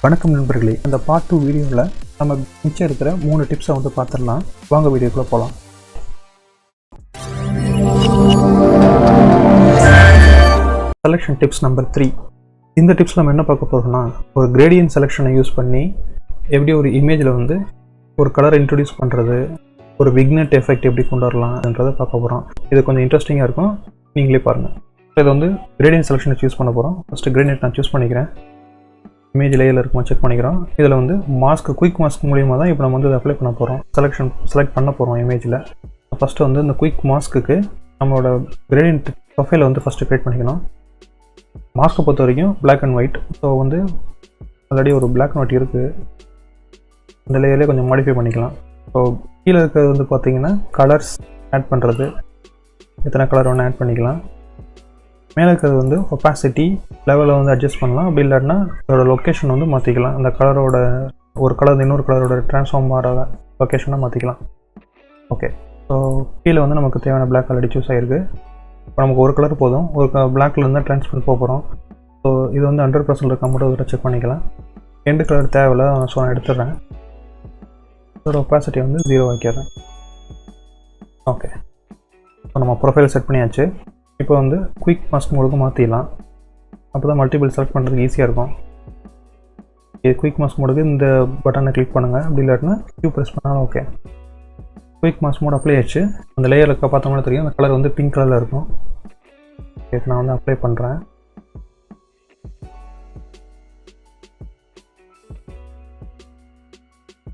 வணக்கம் நண்பர்களே, இந்த பார்ட் 2 வீடியோவில் நம்ம மிச்சம் இருக்கிற 3 டிப்ஸை வந்து பார்த்துடலாம். வாங்க வீடியோக்குள்ளே போகலாம். Selection tips number 3. இந்த டிப்ஸ் நம்ம என்ன பார்க்க போகிறோம்னா, ஒரு கிரேடியன்ட் செலெக்ஷனை யூஸ் பண்ணி எப்படி ஒரு இமேஜில் வந்து ஒரு கலரை இன்ட்ரடியூஸ் பண்ணுறது, ஒரு விக்னெட் எஃபெக்ட் எப்படி கொண்டு வரலாம்ன்றதை பார்க்க போகிறோம். இது கொஞ்சம் இன்ட்ரெஸ்டிங்காக இருக்கும், நீங்களே பாருங்கள். இது வந்து கிரேடியன்ட் செலெக்ஷனை சூஸ் பண்ண போகிறோம். ஃபஸ்ட்டு கிரேடியன்ட் நான் சூஸ் பண்ணிக்கிறேன். இமேஜ் லேயரில் இருக்குமா செக் பண்ணிக்கிறோம். இதில் வந்து குயிக் மாஸ்க் மூலியமாக தான் இப்போ நம்ம வந்து அப்ளை பண்ண போகிறோம், செலக்ட் பண்ண போகிறோம் இமேஜில். ஃபஸ்ட்டு வந்து இந்த குயிக் மாஸ்க்கு நம்மளோட கிரேடியன்ட் ப்ரொஃபைலை வந்து ஃபஸ்ட்டு க்ரியேட் பண்ணிக்கணும். மாஸ்க்கை பொறுத்த வரைக்கும் பிளாக் அண்ட் ஒயிட். ஸோ வந்து ஆல்ரெடி ஒரு பிளாக் அண்ட் ஒயிட் இருக்குது, இந்த லேயர்லேயே கொஞ்சம் மாடிஃபை பண்ணிக்கலாம். ஸோ கீழே இருக்கிறது வந்து பார்த்திங்கன்னா கலர்ஸ் ஆட் பண்ணுறது, எத்தனை கலர் ஒன்று ஆட் பண்ணிக்கலாம். மேலே இருக்கிறது வந்து ஒப்பாசிட்டி லெவலில் வந்து அட்ஜஸ்ட் பண்ணலாம். அப்படி இல்லாட்டினா அதோட லொக்கேஷன் வந்து மாற்றிக்கலாம். அந்த கலரோட ஒரு கலர் இன்னொரு கலரோட ட்ரான்ஸ்ஃபார்ம் ஆகிற லொக்கேஷனை மாற்றிக்கலாம். ஓகே, ஸோ கீழே வந்து நமக்கு தேவையான பிளாக் ஆல்ரெடி சூஸ் ஆகிருக்கு. இப்போ நமக்கு ஒரு கலர் போதும், ஒரு பிளாக்கில் இருந்தால் ட்ரான்ஸ்ஃபர் போக போகிறோம். ஸோ இது வந்து 100% இருக்க மட்டும் இதில் செக் பண்ணிக்கலாம். எண்டு கலர் தேவையில்லை, ஸோ நான் எடுத்துடுறேன். இதோட ஒப்பாசிட்டி வந்து 0 வைக்கிறேன். ஓகே, ஸோ நம்ம ப்ரொஃபைல் செட் பண்ணியாச்சு. இப்போ வந்து குயிக் மாஸ்க் மோடுக்கு மாற்றிடலாம். அப்போ தான் மல்டிபிள் செலக்ட் பண்ணுறதுக்கு ஈஸியாக இருக்கும். குயிக் மாஸ்க் மோடுக்கு இந்த பட்டனை கிளிக் பண்ணுங்கள். அப்படி இல்லாட்டினா Q ப்ரெஸ் பண்ணாலும் okay. Quick mask mode apply ஆச்சு. அந்த லேயரில் பார்த்தோம்னா தெரியும், அந்த கலர் வந்து பிங்க் கலரில் இருக்கும். ஓகே, நான் வந்து அப்ளை பண்ணுறேன்.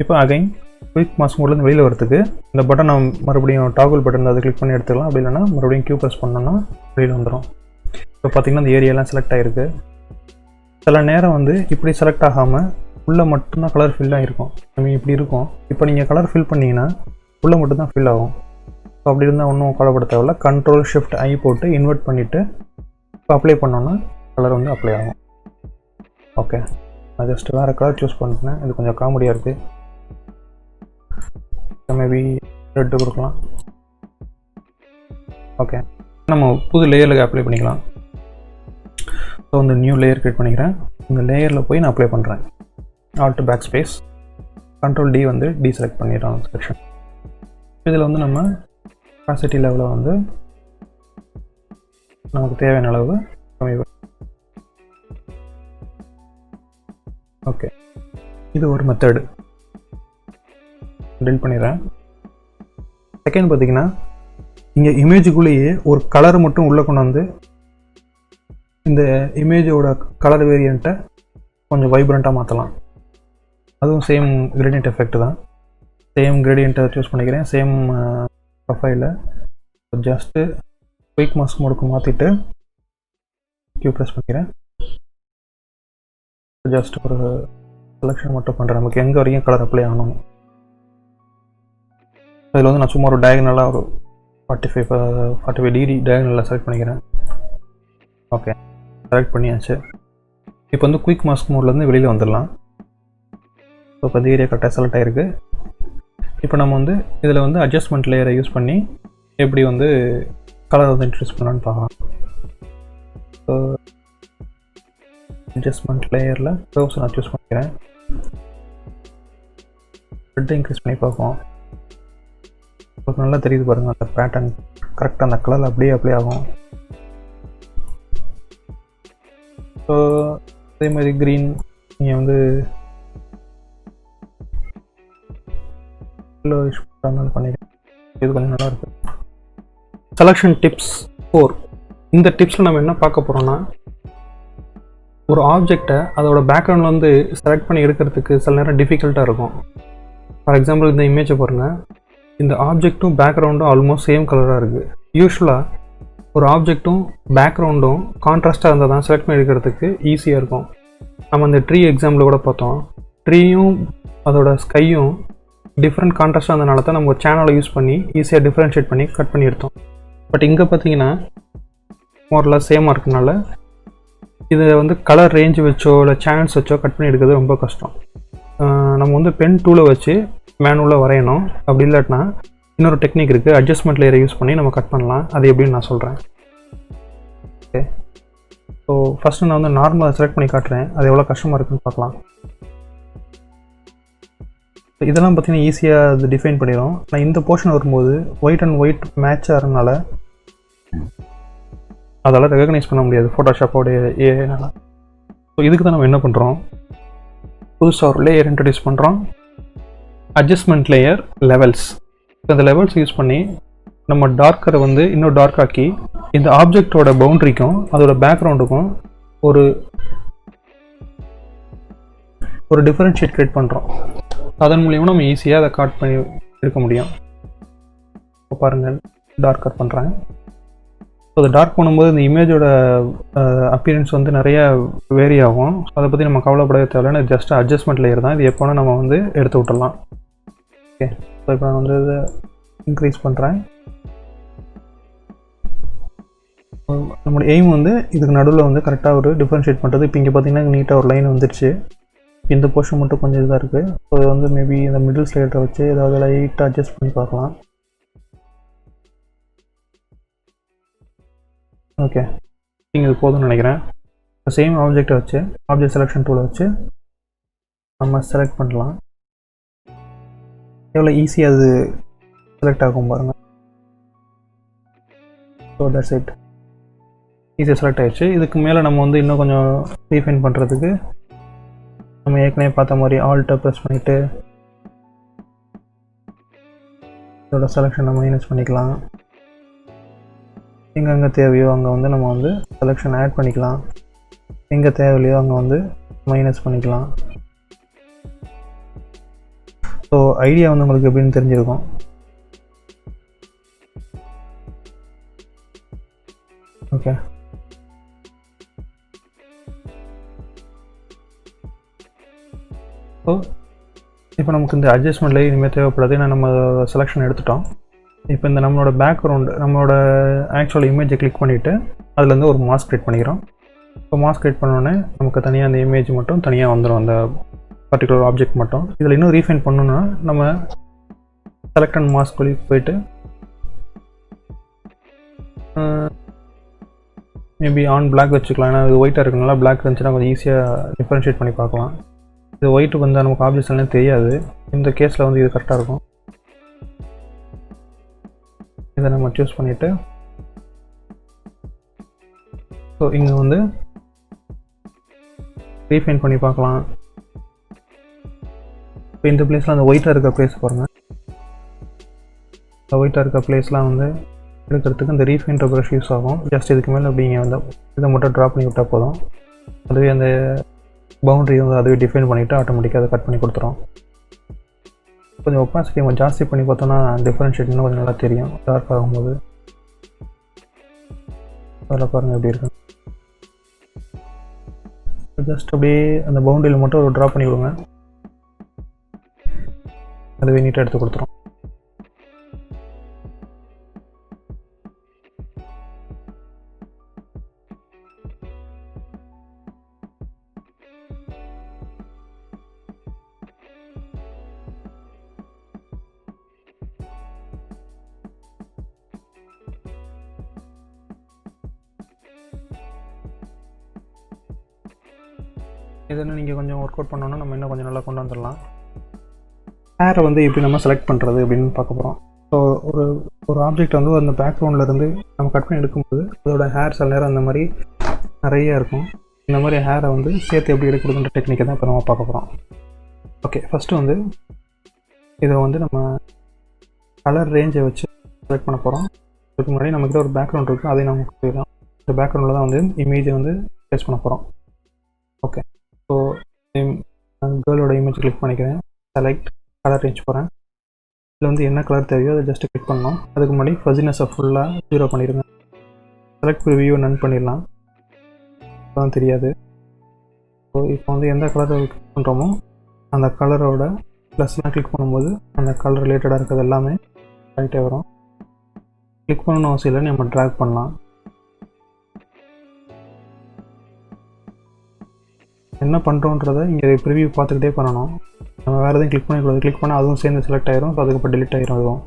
இப்போ அகைன் குயிக் மாஸ்க் மோட்லேருந்து வெளியில் வரதுக்கு இந்த பட்டன் நம்ம மறுபடியும் டாகுல் பட்டன் அதை கிளிக் பண்ணி எடுத்துக்கலாம். அப்படி இல்லைனா மறுபடியும் Q ப்ரெஸ் பண்ணோன்னா வெளியில் வந்துடும். இப்போ பார்த்திங்கன்னா இந்த ஏரியாலாம் செலக்ட் ஆகிருக்கு. சில நேரம் வந்து இப்படி செலக்ட் ஆகாமல் உள்ளே மட்டும்தான் கலர் ஃபில் ஆகிருக்கும். இப்படி இருக்கும். இப்போ நீங்கள் கலர் ஃபில் பண்ணிங்கன்னா உள்ளே மட்டும்தான் ஃபில் ஆகும். ஸோ அப்படி இருந்தால் ஒன்றும் கவலைப்பட தேவையில்ல. Ctrl+Shift+I போட்டு இன்வெர்ட் பண்ணிவிட்டு இப்போ அப்ளை பண்ணோன்னா கலர் வந்து அப்ளை ஆகும். ஓகே, நான் ஜஸ்ட் வேறு கலர் சூஸ் பண்ணிட்டேன். இது கொஞ்சம் காமெடியாக இருக்குது. மேபி ரெட்டு கொடுக்கலாம். ஓகே, நம்ம புது லேயரில் அப்ளை பண்ணிக்கலாம். ஸோ இந்த நியூ லேயர் க்ரியேட் பண்ணிக்கிறேன். இந்த லேயரில் போய் நான் அப்ளை பண்ணுறேன். Alt பேக் ஸ்பேஸ் Ctrl+D வந்து டீசெலக்ட் பண்ணிடுறோம் செலெக்ஷன். இதில் வந்து நம்ம கெப்பாசிட்டி லெவலில் வந்து நமக்கு தேவையான அளவு கம்மி. ஓகே, இது ஒரு மெத்தடு. டெலிட் பண்ணிடுறேன். செகண்ட் பார்த்திங்கன்னா, இங்கே இமேஜுக்குள்ளேயே ஒரு கலர் மட்டும் உள்ளே கொண்டு வந்து இந்த இமேஜோட கலர் வேரியண்ட்டை கொஞ்சம் வைப்ரண்ட்டாக மாற்றலாம். அதுவும் சேம் கிரேடியன்ட் எஃபெக்ட் தான். சேம் கிரேடியண்ட்டை சூஸ் பண்ணிக்கிறேன். சேம் ப்ரொஃபைலில் ஜஸ்ட்டு குயிக் மாஸ்க் மோடுக்கு மாற்றிட்டு Q ப்ரெஸ் பண்ணிக்கிறேன். ஜஸ்ட் ஒரு செலெக்ஷன் மட்டும் பண்ணுறேன். நமக்கு எங்கே வரைக்கும் கலர் அப்ளை ஆகணும். அதில் வந்து நான் சும்மா ஒரு டயகனலாக ஒரு 45 டிகிரி டயகனலில் செலக்ட் பண்ணிக்கிறேன். ஓகே, செலக்ட் பண்ணியாச்சு. இப்போ வந்து குயிக் மாஸ்க் மோட்லேருந்து வெளியில் வந்துடலாம். ஸோ இப்போ இந்த ஏரியா கரெக்டாக செலக்ட் ஆகிருக்கு. இப்போ நம்ம வந்து இதில் வந்து அட்ஜஸ்ட்மெண்ட் லேயரை யூஸ் பண்ணி எப்படி வந்து கலர் வந்து இன்ட்ரடியூஸ் பண்ணலான்னு பார்க்கலாம். ஸோ அட்ஜஸ்ட்மெண்ட் லேயரில் க்ளோஸ் நான் சூஸ் பண்ணிக்கிறேன். ரெட்டை இன்க்ரீஸ் பண்ணி பார்ப்போம். இப்போ நல்லா தெரியுது பாருங்கள், அந்த பேட்டர்ன் கரெக்டாக அந்த கலர் அப்படியே அப்ளை ஆகும். ஸோ அதே மாதிரி க்ரீன் நீங்கள் வந்து பண்ணிக்கிறேன். இது கொஞ்சம் நல்லாயிருக்கு. Selection tips 4. இந்த டிப்ஸில் நம்ம என்ன பார்க்க போகிறோம்னா, ஒரு ஆப்ஜெக்டை அதோட பேக்ரவுண்டில் வந்து செலக்ட் பண்ணி எடுக்கிறதுக்கு சில நேரம் டிஃபிகல்ட்டாக இருக்கும். ஃபார் எக்ஸாம்பிள் இந்த இமேஜை பாருங்கள். இந்த ஆப்ஜெக்ட்டும் பேக்ரவுண்டும் ஆல்மோஸ்ட் சேம் கலராக இருக்குது. யூஸ்வலாக ஒரு ஆப்ஜெக்ட்டும் பேக்ரவுண்டும் கான்ட்ராஸ்ட்டாக இருந்தால் தான் செலக்ட் பண்ணி எடுக்கிறதுக்கு ஈஸியாக இருக்கும். நம்ம இந்த ட்ரீ எக்ஸாம்பிள் கூட பார்த்தோம். ட்ரீயும் அதோட ஸ்கையும் டிஃப்ரெண்ட் கான்ட்ராஸ்ட்டாக இருந்ததுனால தான் நம்ம ஒரு சேனலை யூஸ் பண்ணி ஈஸியாக டிஃப்ரென்ஷியேட் பண்ணி கட் பண்ணி எடுத்தோம். பட் இங்கே பார்த்தீங்கன்னா மோரெல்லாம் சேமாக இருக்கனால இதை வந்து கலர் ரேஞ்சு வச்சோ இல்லை சேனல்ஸ் வச்சோ கட் பண்ணி எடுக்கிறது ரொம்ப கஷ்டம். நம்ம வந்து பென் டூலை வச்சு மேனுவலாக வரையணும். அப்படி இல்லாட்டினா இன்னொரு டெக்னிக் இருக்குது, அட்ஜஸ்ட்மெண்ட் லேயரை யூஸ் பண்ணி நம்ம கட் பண்ணலாம். அது எப்படின்னு நான் சொல்கிறேன். ஓகே, ஸோ ஃபஸ்ட்டு நான் வந்து நார்மலாக செலக்ட் பண்ணி காட்டுறேன். அது எவ்வளோ கஷ்டமாக இருக்குன்னு பார்க்கலாம். இதெல்லாம் பார்த்தீங்கன்னா ஈஸியாக அது டிஃபைன் பண்ணிடும். ஆனால் இந்த போர்ஷன் வரும்போது ஒயிட் அண்ட் ஒயிட் மேட்ச் ஆகிறதுனால அதெல்லாம் ரெகக்னைஸ் பண்ண முடியாது ஃபோட்டோஷாப்போடைய ஏனால. ஸோ இதுக்கு தான் நம்ம என்ன பண்ணுறோம், புதுசாக ஒரு லேயர் இன்ட்ரடியூஸ் பண்ணுறோம், அட்ஜஸ்ட்மெண்ட் லேயர் லெவல்ஸ். இந்த லெவல்ஸ் யூஸ் பண்ணி நம்ம டார்க்கரை வந்து இன்னும் டார்க் ஆக்கி இந்த ஆப்ஜெக்டோட பவுண்ட்ரிக்கும் அதோட பேக்ரவுண்டுக்கும் ஒரு டிஃபரன்ஷியேட் க்ரியேட் பண்ணுறோம். அதன் மூலியமாக நம்ம ஈஸியாக அதை காட் பண்ணி எடுக்க முடியும். இப்போ பாருங்கள், டார்க்கர் பண்ணுறேன். ஸோ அதை டார்க் பண்ணும்போது இந்த இமேஜோட அப்பியரன்ஸ் வந்து நிறைய வேரி ஆகும். அதை பற்றி நம்ம கவலைப்படவே தேவையில்லை. ஜஸ்ட் அட்ஜஸ்ட்மெண்ட் லேயர் தான் இது. எப்போனா நம்ம வந்து எடுத்து விட்டுடலாம். ஓகே, ஸோ இப்போ நான் வந்து இதை இன்க்ரீஸ் பண்ணுறேன். நம்மளோட எய்ம் வந்து இதுக்கு நடுவில் வந்து கரெக்டாக ஒரு டிஃபரன்ஷியேட் பண்ணுறது. இப்போ இங்கே பார்த்தீங்கன்னா நீட்டாக ஒரு லைன் வந்துருச்சு. இந்த போர்ஷன் மட்டும் கொஞ்சம் இதாக இருக்குது. ஸோ இது வந்து மேபி இந்த மிடில் ஸ்லைட்டை வச்சு ஏதாவது லைட்டாக அட்ஜஸ்ட் பண்ணி பார்க்கலாம். ஓகே, நீங்கள் இது போதும்னு நினைக்கிறேன். சேம் ஆப்ஜெக்டை வச்சு ஆப்ஜெக்ட் செலெக்ஷன் டூலை வச்சு நம்ம செலக்ட் பண்ணலாம். எவ்வளோ ஈஸியாக அது செலக்ட் ஆகும் பாருங்கள். ஸோ தட்ஸ் இட், ஈஸியாக செலக்ட் ஆகிடுச்சு. இதுக்கு மேலே நம்ம வந்து இன்னும் கொஞ்சம் ரீஃபைன் பண்ணுறதுக்கு நம்ம ஏற்கனவே பார்த்த மாதிரி ஆல்ட்டை ப்ரெஸ் பண்ணிவிட்டு இதோட செலெக்ஷனை மைனஸ் பண்ணிக்கலாம். எங்கெங்கே தேவையோ அங்கே வந்து நம்ம வந்து செலெக்ஷன் ஆட் பண்ணிக்கலாம். எங்கே தேவையில்லையோ அங்கே வந்து மைனஸ் பண்ணிக்கலாம். ஸோ ஐடியா வந்து உங்களுக்கு எப்படின்னு தெரிஞ்சிருக்கும். ஓகே, ஸோ இப்போ நமக்கு இந்த அட்ஜஸ்ட்மெண்ட்லேயே இனிமேல் தேவைப்படாது. ஏன்னா நம்ம செலெக்ஷன் எடுத்துட்டோம். இப்போ இந்த நம்மளோட பேக்ரவுண்டு நம்மளோட ஆக்சுவல் இமேஜை கிளிக் பண்ணிவிட்டு அதுலேருந்து ஒரு மாஸ்க் க்ரியேட் பண்ணிக்கிறோம். இப்போ மாஸ்க் க்ரியேட் பண்ணோடனே நமக்கு தனியாக அந்த இமேஜ் மட்டும் தனியாக வந்துடும், அந்த பர்டிகுலர் ஆப்ஜெக்ட் மட்டும். இதில் இன்னும் ரீஃபைன் பண்ணணுன்னா நம்ம செலக்ட் அண்ட் மாஸ்க் வழி போயிட்டு மேபி ஆன் பிளாக் வச்சுக்கலாம். ஏன்னா இது ஒயிட்டாக இருக்குனால பிளாக் இருந்துச்சுன்னா கொஞ்சம் ஈஸியாக டிஃபரன்ஷியேட் பண்ணி பார்க்கலாம். இது ஒயிட்டு வந்து நமக்கு ஆப்ஜெக்ட்ஸ் எல்லாம் தெரியாது. இந்த கேஸில் வந்து இது கரெக்டாக இருக்கும். இதை நம்ம சூஸ் பண்ணிவிட்டு ஸோ இங்கே வந்து ரீஃபைன் பண்ணி பார்க்கலாம். இப்போ இந்த பிளேஸில் அந்த ஒயிட்டாக இருக்க பிளேஸ் பாருங்கள். இந்த ஒயிட்டாக இருக்க பிளேஸ்லாம் வந்து எடுக்கிறதுக்கு இந்த ரீஃபைன்ற ப்ரஷ் யூஸ் ஆகும். ஜஸ்ட் இதுக்கு மேலே அப்படிங்க வந்து இதை மட்டும் ட்ரா பண்ணி விட்டால் போதும். அதுவே அந்த பவுண்ட்ரி வந்து அதுவே டிஃபைன் பண்ணிவிட்டு ஆட்டோமேட்டிக்காக அதை கட் பண்ணி கொடுத்துரும். கொஞ்சம் ஒப்பாசிட்டி நம்ம ஜாஸ்தி பண்ணி பார்த்தோன்னா டிஃபரன்ஷியேட் இன்னும் கொஞ்சம் நல்லா தெரியும் டார்க் ஆகும்போது. அதில் பாருங்கள் எப்படி இருக்கு. ஜஸ்ட் அப்படியே அந்த பவுண்டரியில் மட்டும் ஒரு ட்ரா பண்ணி விடுங்க, அதுவே நீட்டாக எடுத்து கொடுத்துரும். இதெல்லாம் நீங்கள் கொஞ்சம் ஒர்க் அவுட் பண்ணோன்னா நம்ம இன்னும் கொஞ்சம் நல்லா கொண்டு வந்துடலாம். ஹேரை வந்து எப்படி நம்ம செலக்ட் பண்ணுறது அப்படின்னு பார்க்க போகிறோம். ஸோ ஒரு ஆப்ஜெக்ட் வந்து அந்த பேக்ரவுண்ட்லேருந்து நம்ம கட் பண்ணி எடுக்கும்போது அதோட ஹேர் சில நேரம் அந்த மாதிரி நிறைய இருக்கும். இந்த மாதிரி ஹேரை வந்து சேர்த்து எப்படி எடுக்கிறதுன்ற டெக்னிக்கை தான் இப்போ நம்ம பார்க்க போகிறோம். ஓகே, ஃபஸ்ட்டு வந்து இதை வந்து நம்ம கலர் ரேஞ்சை வச்சு செலக்ட் பண்ண போகிறோம். அதுக்கு முன்னாடி நம்மக்கிட்ட ஒரு பேக்ரவுண்ட் இருக்குது, அதை நம்ம கொடுத்துக்கலாம். இந்த பேக்ரவுண்டில் தான் வந்து இமேஜை வந்து பேஸ்ட் பண்ண போகிறோம். ஓகே, ஸோ கேர்ளோட இமேஜ் கிளிக் பண்ணிக்கிறேன். செலக்ட் கலர் ரேஞ்ச் போகிறேன். இதில் வந்து என்ன கலர் தேவையோ அதை ஜஸ்ட்டு கிளிக் பண்ணணும். அதுக்கு முன்னாடி ஃபஸினஸை ஃபுல்லாக 0 பண்ணிடுங்க. செலக்ட் ப்ரிவியூ நன் பண்ணிடலாம், தான் தெரியாது. ஸோ இப்போ வந்து எந்த கலரை கிளிக் பண்ணுறோமோ அந்த கலரோட ப்ளஸ்லாம் கிளிக் பண்ணும்போது அந்த கலர் ரிலேட்டடாக இருக்கிறது எல்லாமே ரைட்டே வரும். கிளிக் பண்ணணும் அவசியம் இல்லை, நம்ம ட்ராக் பண்ணலாம். என்ன பண்ணுறோன்றதை இங்கே ப்ரிவியூ பார்த்துக்கிட்டே பண்ணணும். நம்ம வேறு எதுவும் கிளிக் பண்ணிக்கூடாது. கிளிக் பண்ணால் அதுவும் சேர்ந்து செலக்ட் ஆகிரும். ஸோ அதுக்கப்புறம் டெலிட் ஆகிரும். அதுவும்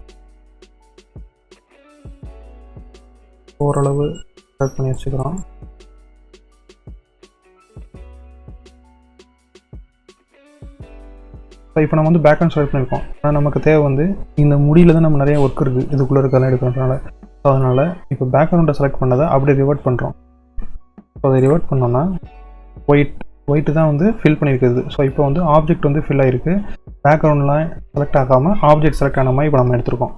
ஓரளவு செலக்ட் பண்ணி வச்சுக்கிறோம். ஸோ இப்போ நம்ம வந்து பேக்ரவுண்ட் செலக்ட் பண்ணியிருக்கோம். ஆனால் நமக்கு தேவை வந்து இந்த முடியில் தான் நம்ம நிறைய ஒர்க் இருக்குது, இதுக்குள்ளே இருக்கலாம் எடுக்கிறதுனால. ஸோ அதனால் இப்போ பேக்ரவுண்டை செலக்ட் பண்ணதை அப்படியே ரிவர்ட் பண்ணுறோம். ஸோ அதை ரிவர்ட் பண்ணோன்னா ஒயிட்டு தான் வந்து ஃபில் பண்ணியிருக்குது. ஸோ இப்போ வந்து ஆப்ஜெக்ட் வந்து ஃபில் ஆகிருக்கு, பேக்ரவுண்ட்லாம் செலக்ட் ஆகாமல் ஆப்ஜெக்ட் செலக்ட் ஆன மாதிரி இப்போ நம்ம எடுத்துருக்கோம்.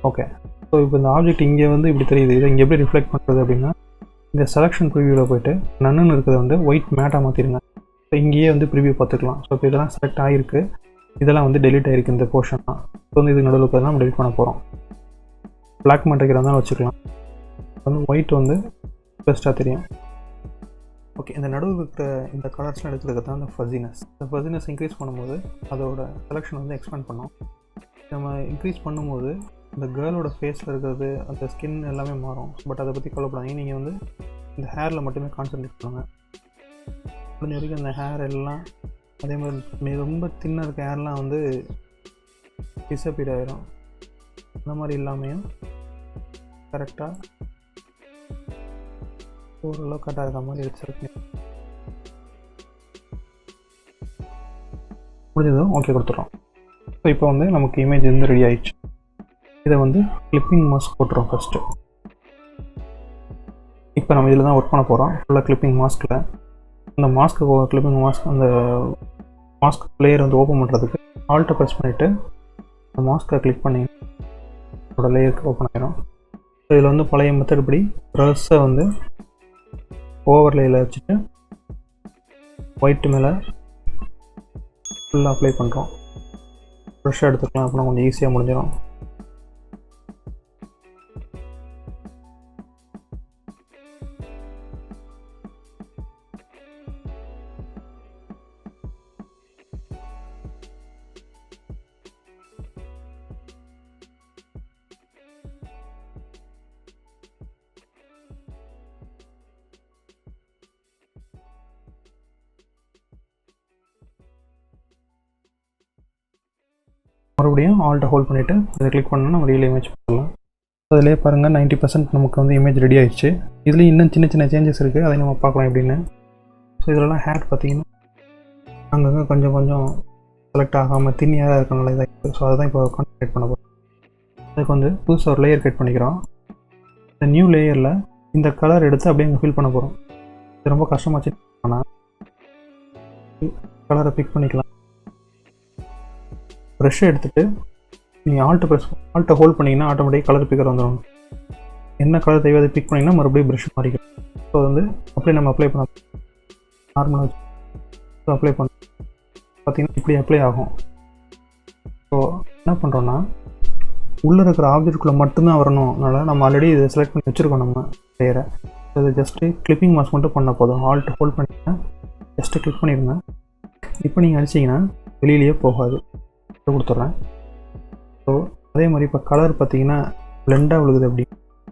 ஓகே, ஸோ இப்போ இந்த ஆப்ஜெக்ட் இங்கே வந்து இப்படி தெரியுது. இதை இங்கே எப்படி ரிஃப்ளெக்ட் பண்ணுறது அப்படின்னா, இந்த செலெக்ஷன் ப்ரிவியூவில் போய்ட்டு நன்னு இருக்கிறத வந்து ஒயிட் மேட்டாக மாற்றிடுங்க. ஸோ இங்கேயே வந்து ப்ரிவியூ பார்த்துக்கலாம். ஸோ இப்போ இதெல்லாம் செலக்ட் ஆகிருக்கு, இதெல்லாம் வந்து டெலிட் ஆகிருக்கு இந்த போர்ஷன்லாம். ஸோ வந்து இது நடுவில் தான் நம்ம டெலிட் பண்ண போகிறோம். பிளாக் மேட் இருக்கிறதா வச்சுக்கலாம். வந்து ஒயிட் வந்து பெஸ்ட்டாக தெரியும். ஓகே, இந்த நடுவில் இருக்கிற இந்த கலர்ஸ்லாம் எடுத்துக்கிறது தான் இந்த ஃபஸினஸ். இந்த ஃபஸினஸ் இன்க்ரீஸ் பண்ணும்போது அதோட செலெக்ஷன் வந்து எக்ஸ்பேண்ட் பண்ணோம். நம்ம இன்க்ரீஸ் பண்ணும்போது இந்த கேர்ளோட ஃபேஸில் இருக்கிறது, அந்த ஸ்கின் எல்லாமே மாறும். பட் அதை பற்றி கவலைப்படாதீங்க, நீங்கள் வந்து இந்த ஹேரில் மட்டுமே கான்சன்ட்ரேட் பண்ணுங்கள். முடிஞ்ச வரைக்கும் அந்த ஹேர் எல்லாம் அதே மாதிரி ரொம்ப தின்னாக இருக்க ஹேர்லாம் வந்து டிஸப்பியர் ஆகிடும். அந்த மாதிரி இல்லாமையும் கரெக்டாக ஓரளவு கரெக்டாக இருக்க மாதிரி எடுத்து செலக்ட் பண்ணி முடிஞ்சதும் ஓகே கொடுத்துட்றோம். ஸோ இப்போ வந்து நமக்கு இமேஜ் வந்து ரெடி ஆகிடுச்சு. இதை வந்து கிளிப்பிங் மாஸ்க் போட்டுறோம் ஃபஸ்ட்டு. இப்போ நம்ம இதில் தான் ஒர்க் பண்ண போகிறோம். ஃபுல்லாக கிளிப்பிங் மாஸ்கில் அந்த கிளிப்பிங் மாஸ்க் அந்த மாஸ்க் லேயர் வந்து ஓப்பன் பண்ணுறதுக்கு ஆல்ட்டை ப்ரெஸ் பண்ணிவிட்டு அந்த மாஸ்க்கை கிளிக் பண்ணி அதோட லேயருக்கு ஓப்பன் ஆகிடும். ஸோ இதில் வந்து பழைய மெத்தட் படி ப்ரஷ்ஷை வந்து ஓவர்லேயில் வச்சுட்டு ஒயிட்டு மேலே ஃபுல்லாக அப்ளை பண்ணுறோம். ப்ரஷ் எடுத்துக்கலாம், அப்படின்னா கொஞ்சம் ஈஸியாக முடிஞ்சிடும். மறுபடியும் ஆல்ட்டை ஹோல்ட் பண்ணிவிட்டு இதை கிளிக் பண்ணால் நம்ம ரியல் இமேஜ் பண்ணலாம். அதிலே பாருங்கள் 90% நமக்கு வந்து இமேஜ் ரெடி ஆகிடுச்சு. இதுலேயும் இன்னும் சின்ன சின்ன சேஞ்சஸ் இருக்குது, அதை நம்ம பார்க்கலாம் எப்படின்னு. ஸோ இதிலலாம் ஹேர் பார்த்திங்கன்னா அங்கங்கே கொஞ்சம் கொஞ்சம் செலக்ட் ஆகாமல் தின்னியாக இருக்கனால இதாக இருக்குது. ஸோ அதை தான் இப்போ கான்சன்ட்ரேட் பண்ண போகிறோம். அதுக்கு வந்து புதுசாக ஒரு லேயர் கிரியேட் பண்ணிக்கிறோம். இந்த நியூ லேயரில் இந்த கலர் எடுத்து அப்படியே அங்கே ஃபில் பண்ண போகிறோம். இது ரொம்ப கஷ்டமாச்சு. ஆனால் கலரை பிக் பண்ணிக்கலாம். ப்ரெஷ்ஷை எடுத்துகிட்டு நீங்கள் ஆல்ட்டை ஹோல்ட் பண்ணிங்கன்னா ஆட்டோமேட்டிக் கலர் பிக்கர் வந்துடும். என்ன கலர் தேவை அதை பிக் பண்ணிங்கன்னா மறுபடியும் ப்ரெஷ் மாறிக்கும். ஸோ வந்து அப்படியே நம்ம அப்ளை பண்ண நார்மலாக வச்சு ஸோ அப்ளை பண்ண பார்த்திங்கன்னா இப்படி அப்ளை ஆகும். ஸோ என்ன பண்ணுறோன்னா உள்ளே இருக்கிற ஆப்ஜெக்டுக்குள்ளே மட்டும்தான் வரணும். அதனால் நம்ம ஆல்ரெடி இதை செலக்ட் பண்ணி வச்சுருக்கோம் நம்ம லேயரை. இது ஜஸ்ட்டு கிளிப்பிங் மாஸ்க் மட்டும் பண்ணால் போதும். ஆல்ட் ஹோல்ட் பண்ணிங்கன்னா ஜஸ்ட்டு கிளிக் பண்ணிடுங்க. இப்போ நீங்கள் அடிச்சிங்கன்னா வெளியிலேயே போகாது. கொடுத்துட்றேன். ஸோ அதே மாதிரி இப்போ கலர் பார்த்திங்கன்னா பிளெண்டாக விழுகுது. அப்படி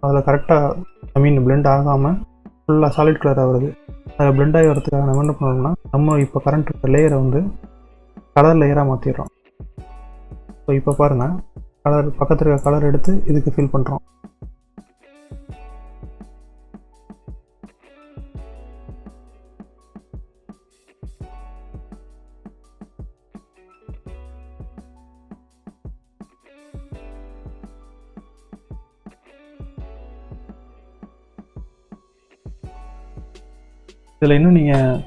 அதில் கரெக்டாக பிளெண்ட் ஆகாமல் ஃபுல்லாக சாலிட் கலராக வருது. அதில் பிளெண்ட் ஆகி வரதுக்காக நம்ம என்ன பண்ணணும்னா நம்ம இப்போ கரண்ட் இருக்க லேயரை வந்து கலர் லேயராக மாற்றிடுறோம். ஸோ இப்போ பாருங்கள், கலர் பக்கத்தில் இருக்க கலர் எடுத்து இதுக்கு ஃபில் பண்ணுறோம். இதில் இன்னும் நீங்கள்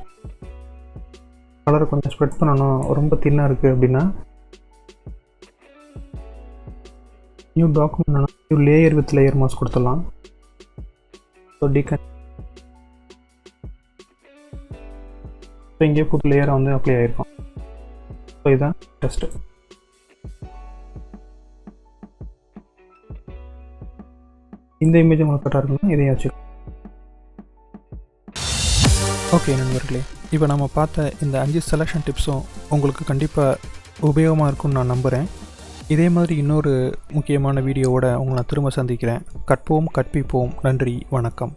கலரை கொஞ்சம் ஸ்ப்ரெட் பண்ணணும், ரொம்ப தின்னாக இருக்குது அப்படின்னா new document new layer with layer mask கொடுத்துடலாம். ஸோ ஸோ இங்கே புது லேயரை வந்து அப்ளை ஆகிருக்கும். ஸோ இதுதான் டெஸ்ட்டு. இந்த இமேஜ் உங்களுக்கு கரெக்டாக இருக்குன்னா இதையும் வச்சு. ஓகே நண்பர்களே, இப்போ நம்ம பார்த்த இந்த 5 செலெக்ஷன் டிப்ஸும் உங்களுக்கு கண்டிப்பாக உபயோகமாக இருக்கும்னு நான் நம்புகிறேன். இதே மாதிரி இன்னொரு முக்கியமான வீடியோவோட உங்களை நான் திரும்ப சந்திக்கிறேன். கற்போம் கற்பிப்போம். நன்றி, வணக்கம்.